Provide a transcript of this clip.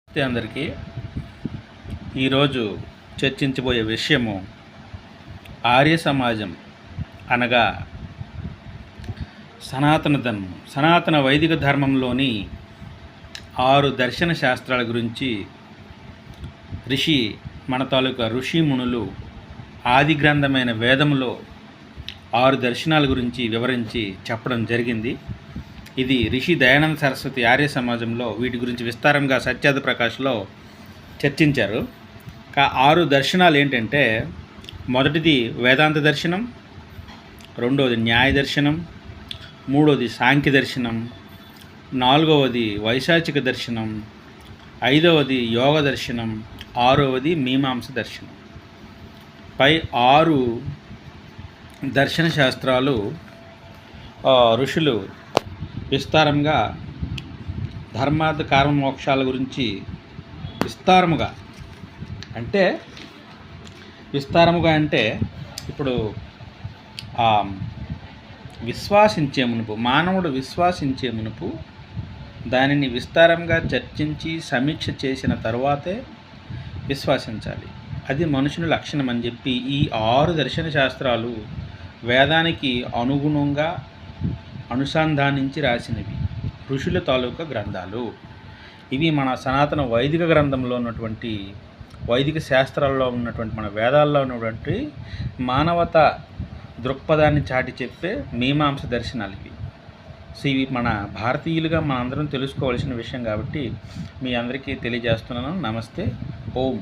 నమస్తే అందరికీ. ఈరోజు చర్చించబోయే విషయము ఆర్య సమాజం అనగా సనాతన వైదిక ధర్మంలోని 6 దర్శన శాస్త్రాల గురించి మన తాలూకా ఋషి మునులు ఆది గ్రంథమైన వేదంలో 6 దర్శనాల గురించి వివరించి చెప్పడం జరిగింది. ఇది రిషి దయానంద సరస్వతి ఆర్య సమాజంలో వీటి గురించి విస్తారంగా సత్యార్థ ప్రకాష్లో చర్చించారు. 6 దర్శనాలు ఏంటంటే, మొదటిది వేదాంత దర్శనం, రెండవది న్యాయ దర్శనం, మూడవది సాంఖ్య దర్శనం, నాలుగవది వైశాచిక దర్శనం, ఐదవది యోగ దర్శనం, ఆరవది మీమాంస దర్శనం. పై 6 దర్శన శాస్త్రాలు ఋషులు విస్తారంగా ధర్మార్థ కామ మోక్షాల గురించి విస్తారముగా అంటే ఇప్పుడు మానవుడు విశ్వాసించే మునుపు దానిని విస్తారంగా చర్చించి సమీక్ష చేసిన తర్వాతే విశ్వసించాలి. అది మనుషుని లక్షణం అని చెప్పి ఈ 6 దర్శన శాస్త్రాలు వేదానికి అనుగుణంగా అనుసంధానించి రాసినవి ఋషుల తాలూకా గ్రంథాలు. ఇవి మన సనాతన వైదిక గ్రంథంలో ఉన్నటువంటి వైదిక శాస్త్రాల్లో ఉన్నటువంటి మన వేదాల్లో ఉన్నటువంటి మానవత దృక్పథాన్ని చాటి చెప్పే మీమాంస దర్శనాలు ఇవి. సో ఇవి మన భారతీయులుగా మన అందరం తెలుసుకోవాల్సిన విషయం కాబట్టి మీ అందరికీ తెలియజేస్తున్నాను. నమస్తే. ఓం.